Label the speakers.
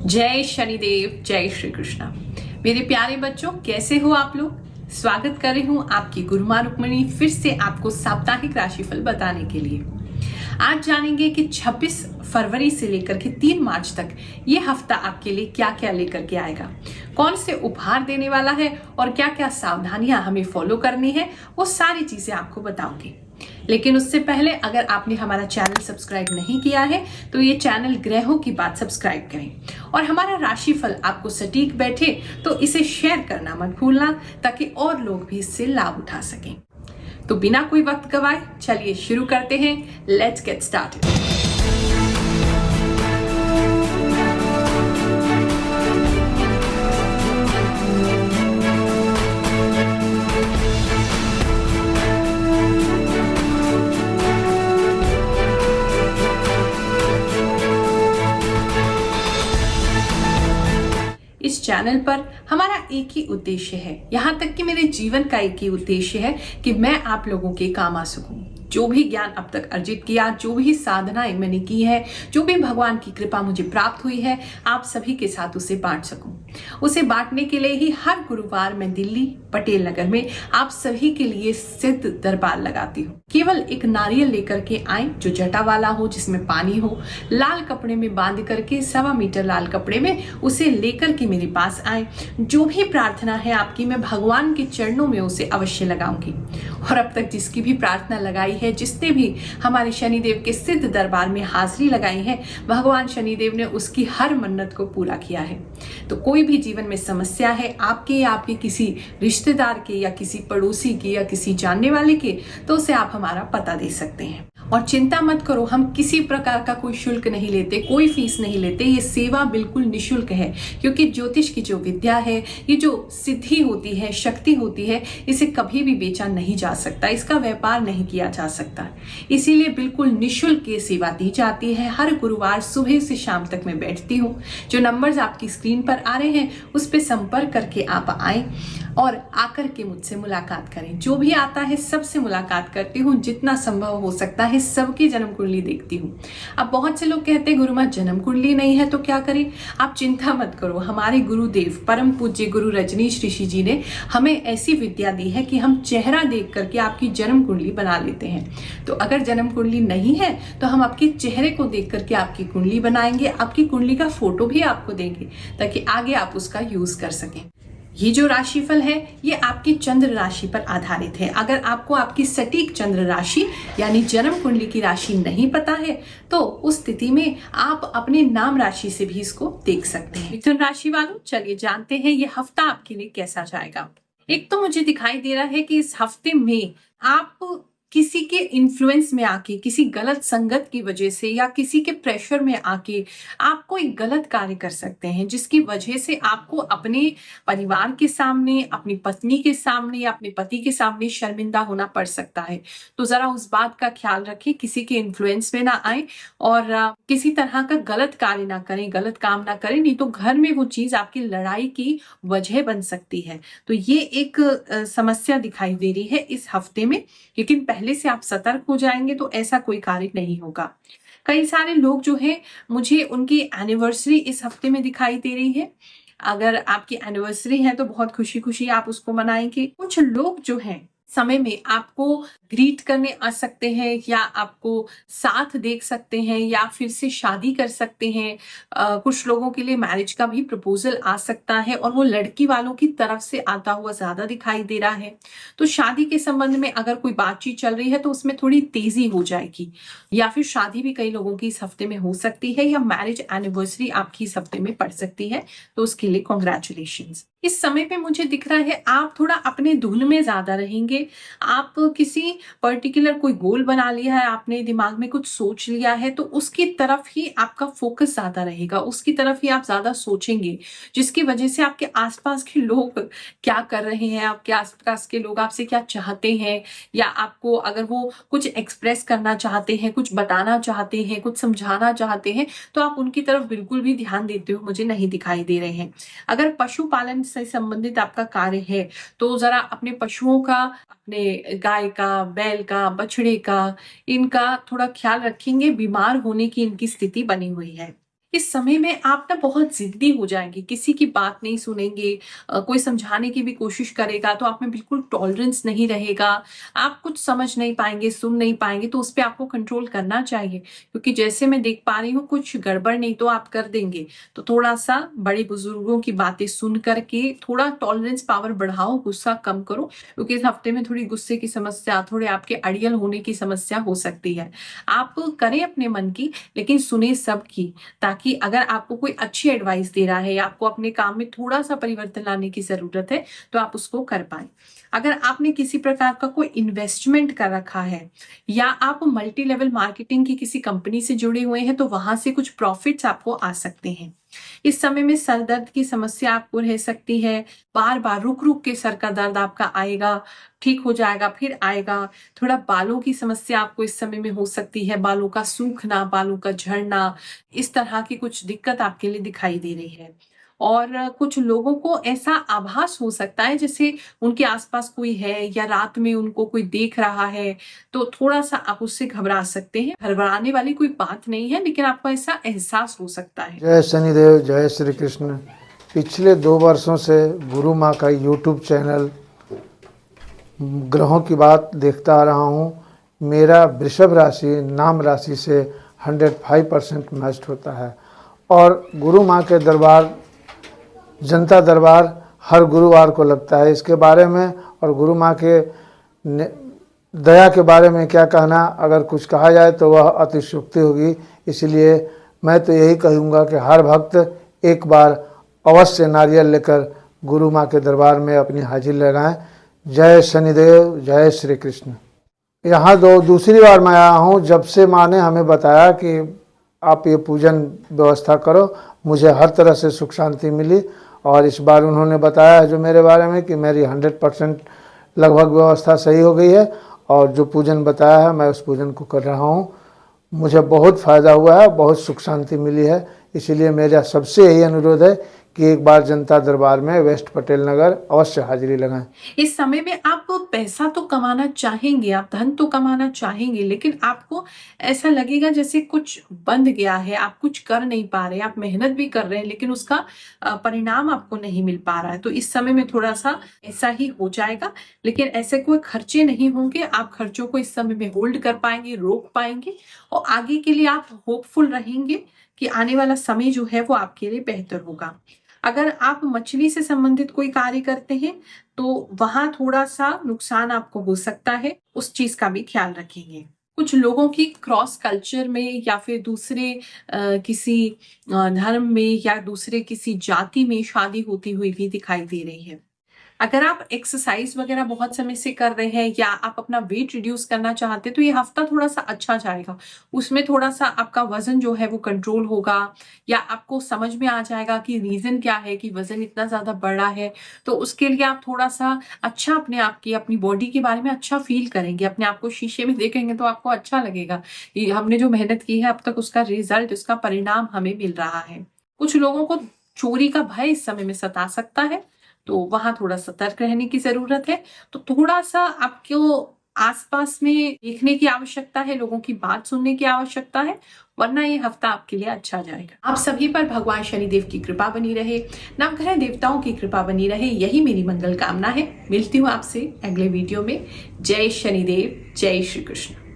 Speaker 1: जय शनिदेव, जय श्री कृष्णा। मेरे प्यारे बच्चों, कैसे हो आप लोग। स्वागत कर रही हूँ आपकी गुरुमा रुक्मिणी फिर से आपको साप्ताहिक राशिफल बताने के लिए। आज जानेंगे कि 26 फरवरी से लेकर के 3 मार्च तक ये हफ्ता आपके लिए क्या क्या लेकर के आएगा, कौन से उपहार देने वाला है और क्या क्या सावधानियां हमें फॉलो करनी है, वो सारी चीजें आपको बताऊंगी। लेकिन उससे पहले अगर आपने हमारा चैनल सब्सक्राइब नहीं किया है तो ये चैनल ग्रहों की बात सब्सक्राइब करें और हमारा राशिफल आपको सटीक बैठे तो इसे शेयर करना मत भूलना, ताकि और लोग भी इससे लाभ उठा सकें। तो बिना कोई वक्त गवाए चलिए शुरू करते हैं। Let's get started. इस चैनल पर हमारा एक ही उद्देश्य है, यहाँ तक कि मेरे जीवन का एक ही उद्देश्य है कि मैं आप लोगों के काम आ सकूं। जो भी ज्ञान अब तक अर्जित किया, जो भी साधनाएं मैंने की है, जो भी भगवान की कृपा मुझे प्राप्त हुई है, आप सभी के साथ उसे बांट सकूं। उसे बांटने के लिए ही हर गुरुवार मैं दिल्ली पटेल नगर में आप सभी के लिए सिद्ध दरबार लगाती हूँ। केवल एक नारियल लेकर के आए जो जटा वाला हो, जिसमें पानी हो, लाल कपड़े में बांध करके 1.25 मीटर लाल कपड़े में उसे लेकर के मेरे पास आए। जो भी प्रार्थना है आपकी, मैं भगवान के चरणों में उसे अवश्य लगाऊंगी। और अब तक जिसकी भी प्रार्थना लगाई है, जिसने भी हमारे शनिदेव के सिद्ध दरबार में हाजिरी लगाई है, भगवान शनिदेव ने उसकी हर मन्नत को पूरा किया है। तो कोई भी जीवन में समस्या है आपके या आपके किसी रिश्तेदार के या किसी पड़ोसी के या किसी जानने वाले के, तो उसे आप हमारा पता दे सकते हैं। और चिंता मत करो, हम किसी प्रकार का कोई शुल्क नहीं लेते, कोई फीस नहीं लेते। ये सेवा बिल्कुल निशुल्क है, क्योंकि ज्योतिष की जो विद्या है, ये जो सिद्धि होती है, शक्ति होती है, इसे कभी भी बेचा नहीं जा सकता, इसका व्यापार नहीं किया जा सकता। इसीलिए बिल्कुल निशुल्क ये सेवा दी जाती है। हर गुरुवार सुबह से शाम तक मैं बैठती हूँ। जो नंबर्स आपकी स्क्रीन पर आ रहे हैं उस पर संपर्क करके आप आए और आकर के मुझसे मुलाकात करें। जो भी आता है सबसे मुलाकात करती हूँ, जितना संभव हो सकता है सबकी जन्म कुंडली देखती हूँ। अब बहुत से लोग कहते हैं गुरुमा जन्म कुंडली नहीं है तो क्या करें। आप चिंता मत करो, हमारे गुरुदेव परम पूज्य गुरु रजनीश ऋषि जी ने हमें ऐसी विद्या दी है कि हम चेहरा देख करके आपकी जन्म कुंडली बना लेते हैं। तो अगर जन्म कुंडली नहीं है तो हम आपके चेहरे को देख करके आपकी कुंडली बनाएंगे, आपकी कुंडली का फोटो भी आपको देंगे, ताकि आगे आप उसका यूज कर सकें। ये जो राशिफल है ये आपकी चंद्र राशि पर आधारित है। अगर आपको आपकी सटीक चंद्र राशि यानी जन्म कुंडली की राशि नहीं पता है तो उस स्थिति में आप अपने नाम राशि से भी इसको देख सकते हैं। मिथुन राशि वालों, चलिए जानते हैं ये हफ्ता आपके लिए कैसा जाएगा। एक तो मुझे दिखाई दे रहा है कि इस हफ्ते में आप किसी के इन्फ्लुएंस में आके, किसी गलत संगत की वजह से या किसी के प्रेशर में आके आप कोई गलत कार्य कर सकते हैं, जिसकी वजह से आपको अपने परिवार के सामने, अपनी पत्नी के सामने या अपने पति के सामने शर्मिंदा होना पड़ सकता है। तो जरा उस बात का ख्याल रखें, किसी के इन्फ्लुएंस में ना आए और किसी तरह का गलत कार्य ना करें, गलत काम ना करें, नहीं तो घर में वो चीज आपकी लड़ाई की वजह बन सकती है। तो ये एक समस्या दिखाई दे रही है इस हफ्ते में, लेकिन पहले से आप सतर्क हो जाएंगे तो ऐसा कोई कार्य नहीं होगा। कई सारे लोग जो है, मुझे उनकी एनिवर्सरी इस हफ्ते में दिखाई दे रही है। अगर आपकी एनिवर्सरी है तो बहुत खुशी खुशी आप उसको मनाएंगे। कुछ लोग जो हैं समय में आपको ग्रीट करने आ सकते हैं या आपको साथ देख सकते हैं या फिर से शादी कर सकते हैं। कुछ लोगों के लिए मैरिज का भी प्रपोजल आ सकता है और वो लड़की वालों की तरफ से आता हुआ ज्यादा दिखाई दे रहा है। तो शादी के संबंध में अगर कोई बातचीत चल रही है तो उसमें थोड़ी तेजी हो जाएगी, या फिर शादी भी कई लोगों की इस हफ्ते में हो सकती है, या मैरिज एनिवर्सरी आपकी इस हफ्ते में पड़ सकती है। तो उसके लिए कॉन्ग्रेचुलेशंस। इस समय पे मुझे दिख रहा है आप थोड़ा अपने धुन में ज्यादा रहेंगे। आप किसी पर्टिकुलर कोई गोल बना लिया है, आपने दिमाग में कुछ सोच लिया है, तो उसकी तरफ ही आपका फोकस ज्यादा रहेगा, उसकी तरफ ही आप ज्यादा सोचेंगे, जिसकी वजह से आपके आसपास के लोग क्या कर रहे हैं, आपके आसपास के लोग आपसे क्या चाहते हैं, या आपको अगर वो कुछ एक्सप्रेस करना चाहते हैं, कुछ बताना चाहते हैं, कुछ समझाना चाहते हैं, तो आप उनकी तरफ बिल्कुल भी ध्यान देते हो मुझे नहीं दिखाई दे रहे हैं। अगर पशुपालन से संबंधित आपका कार्य है तो जरा अपने पशुओं का, अपने गाय का, बैल का, बछड़े का, इनका थोड़ा ख्याल रखेंगे। बीमार होने की इनकी स्थिति बनी हुई है। इस समय में आप ना बहुत ज़िद्दी हो जाएँगे, किसी की बात नहीं सुनेंगे, कोई समझाने की भी कोशिश करेगा तो आप में बिल्कुल टॉलरेंस नहीं रहेगा, आप कुछ समझ नहीं पाएँगे, सुन नहीं पाएँगे, तो उस पे आपको कंट्रोल करना चाहिए। क्योंकि जैसे मैं देख पा रही हूँ कुछ गड़बड़ नहीं तो आप कर देंगे। तो थोड़ा-सा बड़े-बुजुर्गों की बातें सुन कर के थोड़ा टॉलरेंस पावर बढ़ाओ, गुस्सा कम करो, क्योंकि इस हफ्ते में थोड़ी गुस्से की समस्या, थोड़े आपके अड़ियल होने की समस्या हो सकती है। आप करें अपने मन की, लेकिन सुनें सबकी, ताकि अगर आपको कोई अच्छी एडवाइस दे रहा है या आपको अपने काम में थोड़ा-सा परिवर्तन लाने की ज़रूरत है, तो आप उसको कर पाएँ। अगर आपने किसी प्रकार का कोई इन्वेस्टमेंट कर रखा है या आप मल्टी लेवल मार्केटिंग की किसी कंपनी से जुड़े हुए हैं, तो वहाँ से कुछ प्रॉफिट्स आपको आ सकते हैं। इस समय में सर दर्द की समस्या आपको रह सकती है, बार-बार रुक-रुक के सर का दर्द आपका आएगा, ठीक हो जाएगा, फिर आएगा। थोड़ा बालों की समस्या आपको इस समय में हो सकती है, बालों का सूखना, बालों का झड़ना, इस तरह की कुछ दिक्कत आपके लिए दिखाई दे रही है। और कुछ लोगों को ऐसा आभास हो सकता है जैसे उनके आस-पास कोई है या रात में उनको कोई देख रहा है, तो थोड़ा-सा आप उससे घबरा सकते हैं। घबराने वाली कोई बात नहीं है, लेकिन आपको ऐसा एहसास हो सकता है।
Speaker 2: जय शनिदेव, जय श्री कृष्ण। पिछले 2 वर्षों से गुरु माँ का यूट्यूब चैनल ग्रहों की बात देखता आ रहा हूँ। मेरा वृषभ राशि नाम राशि से 105% मैच होता है और गुरु माँ के दरबार, जनता दरबार हर गुरुवार को लगता है। इसके बारे में और गुरु माँ के दया के बारे में क्या कहना, अगर कुछ कहा जाए तो वह अतिशयोक्ति होगी। इसलिए मैं तो यही कहूँगा कि हर भक्त एक बार अवश्य नारियल लेकर गुरु माँ के दरबार में अपनी हाजिरी लगाएं। जय शनिदेव, जय श्री कृष्ण। यहाँ दूसरी बार मैं आया हूँ। जब से माँ ने हमें बताया कि आप ये पूजन व्यवस्था करो, मुझे हर तरह से सुख शांति मिली। और इस बार उन्होंने बताया जो मेरे बारे में कि मेरी 100% लगभग व्यवस्था सही हो गई है और जो पूजन बताया है मैं उस पूजन को कर रहा हूँ। मुझे बहुत फ़ायदा हुआ है, बहुत सुख शांति मिली है। इसीलिए मेरा सबसे यही अनुरोध है कि एक बार जनता दरबार में वेस्ट पटेल नगर अवश्य हाजिरी लगाएं।
Speaker 1: इस समय में आप पैसा तो कमाना चाहेंगे, आप धन तो कमाना चाहेंगे, लेकिन आपको ऐसा लगेगा जैसे कुछ बंद गया है, आप कुछ कर नहीं पा रहे, आप मेहनत भी कर रहे हैं लेकिन उसका परिणाम आपको नहीं मिल पा रहा है। तो इस समय में थोड़ा सा ऐसा ही हो जाएगा, लेकिन ऐसे कोई खर्चे नहीं होंगे। आप खर्चों को इस समय में होल्ड कर पाएंगे, रोक पाएंगे और आगे के लिए आप होपफुल रहेंगे कि आने वाला समय जो है वो आपके लिए बेहतर होगा। अगर आप मछली से संबंधित कोई कार्य करते हैं तो वहां थोड़ा सा नुकसान आपको हो सकता है, उस चीज का भी ख्याल रखेंगे। कुछ लोगों की क्रॉस कल्चर में या फिर दूसरे किसी धर्म में या दूसरे किसी जाति में शादी होती हुई भी दिखाई दे रही है। अगर आप एक्सरसाइज वगैरह बहुत समय से कर रहे हैं या आप अपना वेट रिड्यूस करना चाहते हैं तो ये हफ्ता थोड़ा सा अच्छा जाएगा। उसमें थोड़ा सा आपका वजन जो है वो कंट्रोल होगा या आपको समझ में आ जाएगा कि रीजन क्या है कि वजन इतना ज्यादा बढ़ा है। तो उसके लिए आप थोड़ा सा अच्छा अपने आप की, अपनी बॉडी के बारे में अच्छा फील करेंगे, अपने आप को शीशे में देखेंगे तो आपको अच्छा लगेगा कि हमने जो मेहनत की है अब तक उसका रिजल्ट, उसका परिणाम हमें मिल रहा है। कुछ लोगों को चोरी का भय इस समय में सता सकता है, तो वहां थोड़ा सतर्क रहने की जरूरत है। तो थोड़ा सा आपको आसपास में देखने की आवश्यकता है, लोगों की बात सुनने की आवश्यकता है, वरना ये हफ्ता आपके लिए अच्छा जाएगा। आप सभी पर भगवान शनिदेव की कृपा बनी रहे, नवग्रह देवताओं की कृपा बनी रहे, यही मेरी मंगल कामना है। मिलती हूँ आपसे अगले वीडियो में। जय शनिदेव, जय श्री कृष्ण।